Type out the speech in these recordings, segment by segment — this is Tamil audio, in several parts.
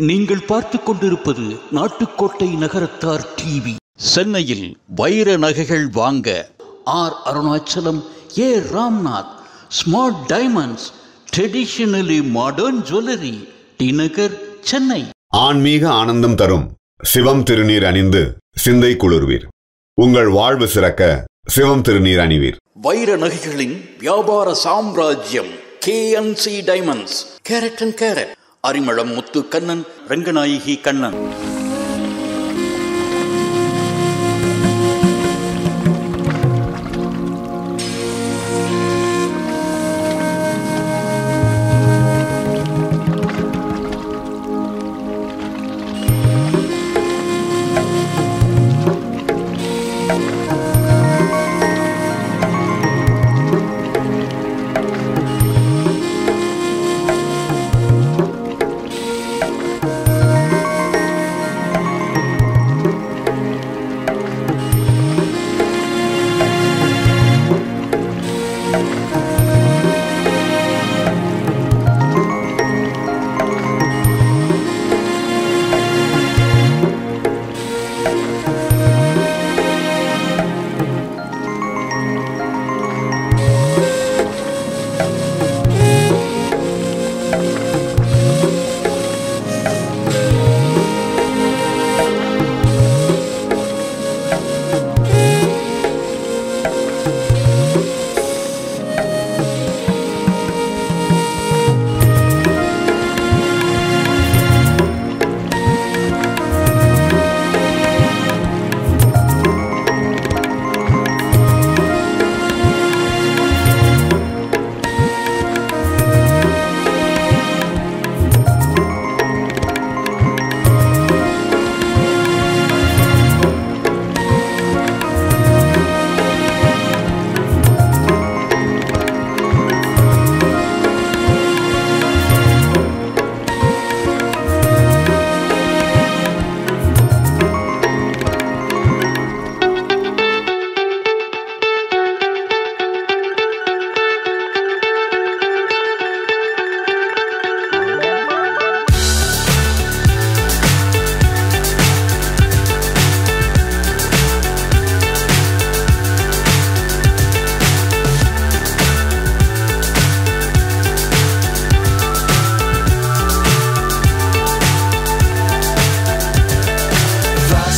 நீங்கள் பார்த்து கொண்டிருப்பது நாட்டுக்கோட்டை நகரத்தார் டிவி. சென்னையில் வைர நகைகள் வாங்க R Arunachalam, A Ramnath, smart diamonds, traditionally modern jewellery, T Nagar, Chennai. ஆன்மீக ஆனந்தம் தரும் சிவம் திருநீர் அணிந்து சிந்தை குளிர்வீர். உங்கள் வாழ்வு சிறக்க சிவம் திருநீர் அணிவீர். வைர நகைகளின் வியாபார சாம்ராஜ்யம் KNC diamonds, carat and carrot, Arimalam Muthu Kannan, Ranganayaki Kannan.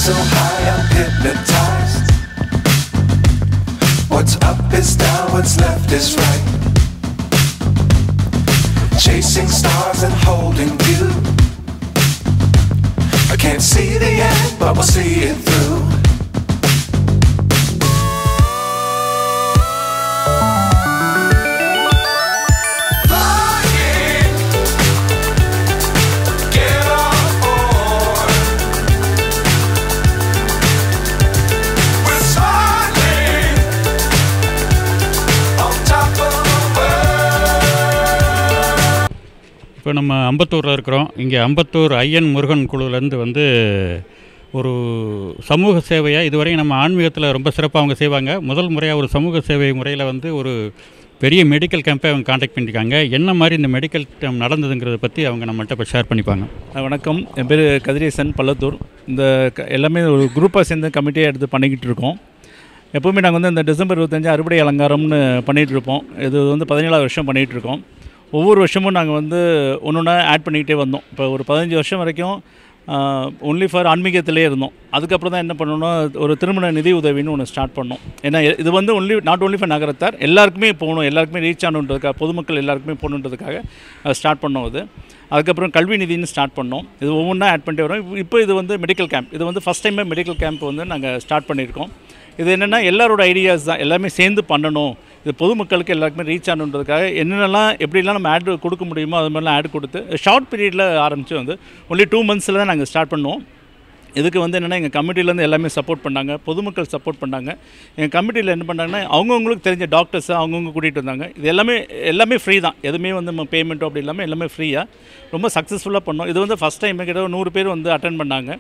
So high I'm hypnotized. What's up is down, what's left is right. Chasing stars and holding you. I can't see the end, but we'll see it through. இப்போ நம்ம அம்பத்தூரில் இருக்கிறோம். இங்கே அம்பத்தூர் ஐயன் முருகன் குழுவிலேருந்து ஒரு சமூக சேவையாக இதுவரையும் நம்ம ஆன்மீகத்தில் ரொம்ப சிறப்பாக அவங்க செய்வாங்க. முதல் முறையாக ஒரு சமூக சேவை முறையில் ஒரு பெரிய மெடிக்கல் கேம்பை அவங்க காண்டாக்ட் பண்ணியிருக்காங்க. என்ன மாதிரி இந்த மெடிக்கல் கேம்ப் நடந்ததுங்கிறத பற்றி அவங்க நம்மள்கிட்ட இப்போ ஷேர் பண்ணிப்பாங்க. வணக்கம், என் பேர் கதிரேசன், பள்ளத்தூர். இந்த எல்லாமே ஒரு குரூப்பாக சேர்ந்து கமிட்டியாக எடுத்து பண்ணிக்கிட்டு இருக்கோம். எப்போவுமே நாங்கள் இந்த டிசம்பர் 25 அறுவடை அலங்காரம்னு பண்ணிகிட்ருப்போம். இது 17வது வருஷம் பண்ணிகிட்ருக்கோம். ஒவ்வொரு வருஷமும் நாங்கள் ஒன்று ஒன்றா ஆட் பண்ணிக்கிட்டே வந்தோம். இப்போ ஒரு 15 வருஷம் வரைக்கும் ஒன்லி ஃபார் ஆன்மீகத்திலே இருந்தோம். அதுக்கப்புறம் தான் என்ன பண்ணணும்னா ஒரு திருமண நிதி உதவின்னு ஒன்று ஸ்டார்ட் பண்ணோம். ஏன்னா இது நாட் ஒன்லி ஃபார் நகரத்தார், எல்லாருக்குமே போகணும், எல்லாருக்குமே ரீச் ஆகணுன்றதுக்காக, பொதுமக்கள் எல்லாருக்குமே போகணுன்றதுக்காக ஸ்டார்ட் பண்ணோம். அதுக்கப்புறம் கல்வி நிதின்னு ஸ்டார்ட் பண்ணோம். இது ஒவ்வொன்றா ஆட் பண்ணிட்டே வரோம். இப்போ இது மெடிக்கல் கேம்ப். இது ஃபஸ்ட் டைமே மெடிக்கல் கேம்ப் நாங்கள் ஸ்டார்ட் பண்ணியிருக்கோம். இது என்னென்னா எல்லாரோட ஐடியாஸ் தான், எல்லாமே சேர்ந்து பண்ணணும், இது பொதுமக்களுக்கு எல்லாருக்குமே ரீச் ஆகணுன்றதுக்காக என்னென்னலாம் எப்படிலாம் நம்ம ஆட் கொடுக்க முடியுமோ அது மாதிரிலாம் ஆட் கொடுத்து ஷார்ட் பீரியடில் ஆரம்பித்து ஒன்லி 2 monthஸில் தான் நாங்கள் ஸ்டார்ட் பண்ணுவோம். இதுக்கு என்னென்னா எங்கள் கமிட்டிலேருந்து எல்லாமே சப்போர்ட் பண்ணாங்க, பொதுமக்கள் சப்போர்ட் பண்ணாங்க. எங்கள் கமிட்டியில் என்ன பண்ணாங்கன்னா அவங்கவுங்களுக்கு தெரிஞ்ச டாக்டர்ஸை அவங்கவுங்க கூட்டிகிட்டு வந்தாங்க. இது எல்லாமே ஃப்ரீ தான், எதுவுமே நம்ம பேமெண்ட்டோ அப்படி இல்லாமல் எல்லாமே ஃப்ரீயாக ரொம்ப சக்ஸஸ்ஃபுல்லாக பண்ணோம். இது ஃபஸ்ட் டைம் கிட்ட 100 பேர் அட்டென்ட் பண்ணாங்க.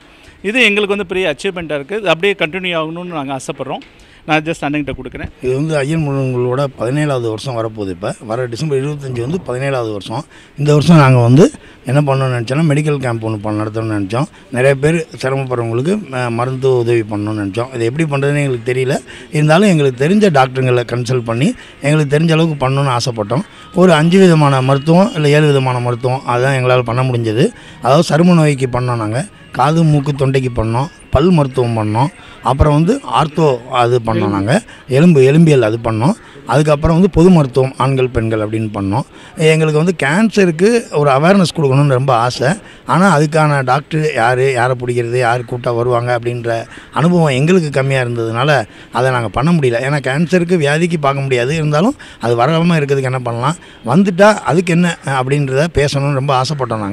இது எங்களுக்கு பெரிய அச்சீவ்மெண்ட்டாக இருக்குது. இது அப்படியே கண்டினியூ ஆகணும்னு நாங்கள் ஆசைப்பட்றோம். நான் ஜஸ்ட் அண்ணன்கிட்ட கொடுக்குறேன். இது ஐயன் முருகனோட 17வது வருஷம் வரப்போகுது. இப்போ வர டிசம்பர் 25 17வது வருஷம். இந்த வருஷம் நாங்கள் என்ன பண்ணணும்னு நினச்சோன்னா மெடிக்கல் கேம்ப் ஒன்று நடத்தணும்னு நினச்சோம். நிறைய பேர் சிரமப்படுறவங்களுக்கு மருத்துவ உதவி பண்ணணும்னு நினச்சோம். இது எப்படி பண்ணுறதுன்னு எங்களுக்கு தெரியல. இருந்தாலும் எங்களுக்கு தெரிஞ்ச டாக்டருங்களை கன்சல்ட் பண்ணி எங்களுக்கு தெரிஞ்ச அளவுக்கு பண்ணணும்னு ஆசைப்பட்டோம். ஒரு 5 விதமான மருத்துவம் இல்லை 7 விதமான மருத்துவம் அதுதான் எங்களால் பண்ண முடிஞ்சது. அதாவது சரும நோய்க்கு பண்ணோம், நாங்கள் காது மூக்கு தொண்டைக்கு பண்ணோம், பல் மருத்துவம் பண்ணோம், அப்புறம் ஆர்த்தோ அது பண்ணோம், நாங்கள் எலும்பியல் அது பண்ணோம். அதுக்கப்புறம் பொது மருத்துவம் ஆண்கள் பெண்கள் அப்படின்னு பண்ணோம். எங்களுக்கு கேன்சருக்கு ஒரு அவேர்னஸ் கொடுக்கணும்னு ரொம்ப ஆசை. ஆனால் அதுக்கான டாக்டர் யாரை பிடிக்கிறது, யார் கூப்பிட்டா வருவாங்க அப்படின்ற அனுபவம் எங்களுக்கு கம்மியாக இருந்ததுனால அதை நாங்கள் பண்ண முடியல. ஏன்னா கேன்சருக்கு வியாதிக்கு பார்க்க முடியாது, இருந்தாலும் அது வராமல் இருக்கிறதுக்கு என்ன பண்ணலாம், வந்துட்டால் அதுக்கு என்ன அப்படின்றத பேசணும்னு ரொம்ப ஆசைப்பட்டோம்.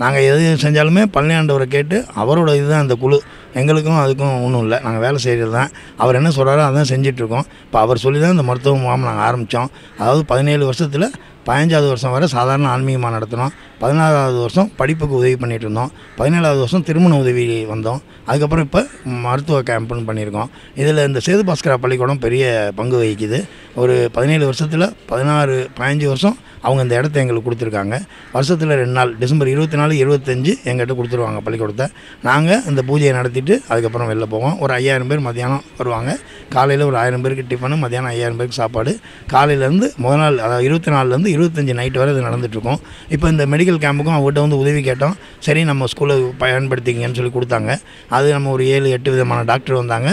நாங்கள் எது செஞ்சாலுமே பழனியாண்டவரை கேட்டு அவரோட இதுதான் அந்த குழு. எங்களுக்கும் அதுக்கும் ஒன்றும் இல்லை, நாங்கள் வேலை செய்கிறது தான். அவர் என்ன சொல்கிறாரோ அதான் செஞ்சிட்ருக்கோம். இப்போ அவர் சொல்லி தான் இந்த மருத்துவ முகாம் நாங்கள் ஆரம்பித்தோம். அதாவது 17 வருஷத்தில் 15வது வருஷம் வரை சாதாரண ஆன்மீகமாக நடத்தினோம். 16வது வருஷம் படிப்புக்கு உதவி பண்ணிகிட்டு இருந்தோம். 17வது வருஷம் திருமண உதவி வந்தோம். அதுக்கப்புறம் இப்போ மருத்துவ கேம்ப்னு பண்ணியிருக்கோம். இதில் இந்த சேது பாஸ்கரா பள்ளிக்கூடம் பெரிய பங்கு வகிக்குது. ஒரு 17 வருஷத்தில் 15 வருஷம் அவங்க இந்த இடத்த எங்களுக்கு கொடுத்துருக்காங்க. வருஷத்தில் 2 நாள் டிசம்பர் 24, 25 எங்கிட்ட கொடுத்துருவாங்க பள்ளிக்கூடத்தை. நாங்கள் இந்த பூஜையை நடத்திட்டு அதுக்கப்புறம் வெளில போவோம். ஒரு 5000 பேர் மத்தியானம் வருவாங்க. காலையில் ஒரு 1000 பேருக்கு டிஃபனு, மத்தியானம் 5000 பேருக்கு சாப்பாடு. காலையிலேருந்து முதல் நாள் அதாவது 24லேருந்து 25 நைட் வரை இது நடந்துகிட்ருக்கோம். இப்போ இந்த மெடிக்கல் கேம்புக்கும் அவங்ககிட்ட உதவி கேட்டோம். சரி நம்ம ஸ்கூலை பயன்படுத்திங்கன்னு சொல்லி கொடுத்தாங்க. அது நம்ம ஒரு 7-8 விதமான டாக்டர் வந்தாங்க.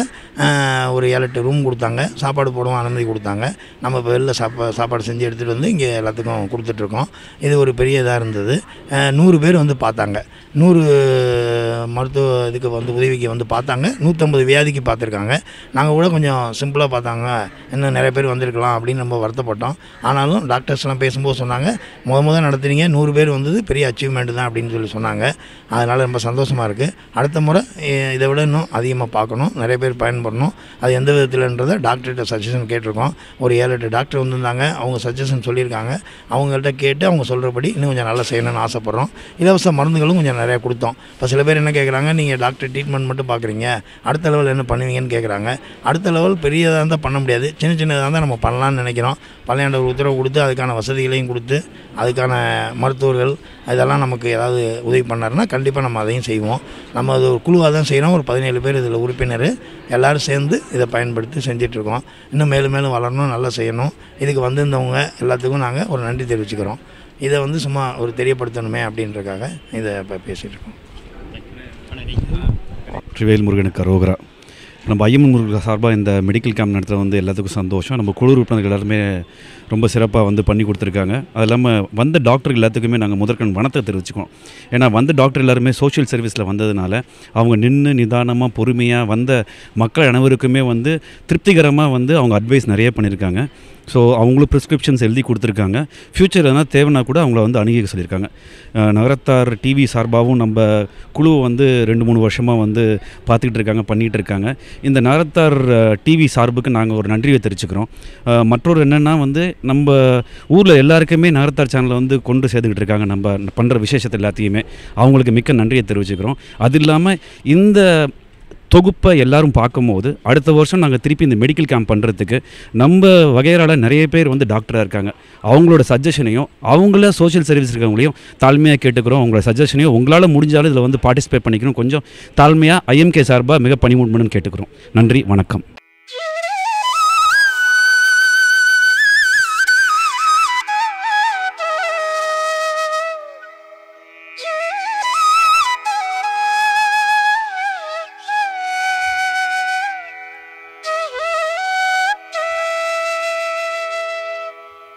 ஒரு 7-8 ரூம் கொடுத்தாங்க. சாப்பாடு போடவும் அனுமதி கொடுத்தாங்க. நம்ம இப்போ வெளில சாப்பாடு செஞ்சு எடுத்துகிட்டு இங்கே எல்லாத்துக்கும் கொடுத்துட்ருக்கோம். இது ஒரு பெரிய இதாக இருந்தது. 100 பேர் பார்த்தாங்க. 100 மருத்துவ இதுக்கு உதவிக்கு பார்த்தாங்க. 150 வியாதிக்கு பார்த்துருக்காங்க. நாங்கள் கூட கொஞ்சம் சிம்பிளாக பார்த்தாங்க, இன்னும் நிறைய பேர் வந்திருக்கலாம் அப்படின்னு ரொம்ப வருத்தப்பட்டோம். ஆனாலும் டாக்டர்ஸ்லாம் பேசும்போது சொன்னாங்க, முதல் நடத்துனீங்க 100 பேர் வந்தது பெரிய அச்சீவ்மெண்ட் தான் அப்படின்னு சொல்லி சொன்னாங்க. அதனால் ரொம்ப சந்தோஷமாக இருக்குது. அடுத்த முறை இதை விட இன்னும் அதிகமாக பார்க்கணும், நிறைய பேர் பயன்படணும். அது எந்த விதத்தில்ன்றதை டாக்டர்கிட்ட சஜஷன் கேட்டிருக்கோம். ஒரு 7-8 டாக்டர் வந்திருந்தாங்க. அவங்க சஜஷன் சொல்லியிருக்காங்க. அவங்கள்ட்ட கேட்டு அவங்க சொல்கிறபடி இன்னும் கொஞ்சம் நல்லா செய்யணும்னு ஆசைப்பட்றோம். இலவச மருந்துகளும் கொஞ்சம் நிறையா கொடுத்தோம். இப்போ சில பேர் என்ன கேட்குறாங்க, நீங்கள் டாக்டர் ட்ரீட்மெண்ட் மட்டும் பார்க்குறீங்க, அடுத்த லெவல் என்ன பண்ணுவீங்கன்னு கேட்குறாங்க. அடுத்த லெவல் பெரியதாக இருந்தால் பண்ண முடியாது, சின்னதாக இருந்தால் நம்ம பண்ணலான்னு நினைக்கிறோம். பழையாண்டவர் உத்தரவு கொடுத்து அதுக்கான வசதிகளையும் கொடுத்து அதுக்கான மருத்துவர்கள் இதெல்லாம் நமக்கு ஏதாவது உதவி பண்ணாருன்னா கண்டிப்பாக நம்ம அதையும் செய்வோம். நம்ம அது ஒரு குழுவாக தான் செய்கிறோம். ஒரு 17 பேர் இதில் உறுப்பினர் எல்லோரும் சேர்ந்து இதை பயன்படுத்தி செஞ்சிட்ருக்கோம். இன்னும் மேலும் மேலும் வளரணும், நல்லா செய்யணும். இதுக்கு வந்திருந்தவங்க எல்லாத்துக்கும் நாங்கள் ஒரு நன்றி தெரிவிச்சுக்கிறோம். இதை சும்மா ஒரு தெரியப்படுத்தணுமே அப்படின்றக்காக இதை இப்போ பேசிகிட்டு இருக்கோம். வெற்றிவேல் முருகனுக்கு அரோகரா. நம்ம ஐயம்மன் முருகன் சார்பாக இந்த மெடிக்கல் கேம்ப் நடத்துகிற எல்லாத்துக்கும் சந்தோஷம். நம்ம குழு உறுப்பினர்கள் எல்லாருமே ரொம்ப சிறப்பாக பண்ணி கொடுத்துருக்காங்க. அது இல்லாமல் வந்த டாக்டர் எல்லாத்துக்குமே நாங்கள் முதற்கண் வணக்கத்தை தெரிவிச்சுக்கோம். ஏன்னா வந்த டாக்டர் எல்லாருமே சோஷியல் சர்வீஸில் வந்ததுனால அவங்க நின்று நிதானமாக பொறுமையாக வந்த மக்கள் அனைவருக்குமே திருப்திகரமாக அவங்க அட்வைஸ் நிறைய பண்ணியிருக்காங்க. ஸோ அவங்களும் ப்ரிஸ்கிரிப்ஷன்ஸ் எழுதி கொடுத்துருக்காங்க. ஃப்யூச்சர் எதனா தேவைன்னா கூட அவங்கள அணுகிக்க சொல்லியிருக்காங்க. நகரத்தார் டிவி சார்பாகவும் நம்ம குழுவை 2-3 வருஷமாக பார்த்துக்கிட்டு இருக்காங்க, பண்ணிகிட்டு இருக்காங்க. இந்த நகரத்தார் டிவி சார்புக்கு நாங்கள் ஒரு நன்றியை தெரிவிச்சுக்கிறோம். மற்றொரு என்னென்னா நம்ம ஊரில் எல்லாருக்குமே நகரத்தார் சேனலை கொண்டு சேர்த்துக்கிட்டு இருக்காங்க. நம்ம பண்ணுற விசேஷத்தை எல்லாத்தையுமே அவங்களுக்கு மிக்க நன்றியை தெரிவிச்சுக்கிறோம். அது இல்லாமல் இந்த தொகுப்பை எல்லோரும் பார்க்கும்போது அடுத்த வருஷம் நாங்கள் திருப்பி இந்த மெடிக்கல் கேம்ப் பண்ணுறதுக்கு நம்ம வகையறால் நிறைய பேர் டாக்டராக இருக்காங்க. அவங்களோட சஜஷனையும் அவங்கள சோஷியல் சர்வீஸ் இருக்கவங்களையும் தாழ்மையாக கேட்டுக்கிறோம். அவங்களோட சஜஷனையும் உங்களால் முடிஞ்சாலும் இதில் பார்ட்டிசிபேட் பண்ணிக்கணும். கொஞ்சம் தாழ்மையாக ஐஎம்கே சார்பாக மிக பணிமுன்மனு கேட்டுக்கிறோம். நன்றி, வணக்கம்.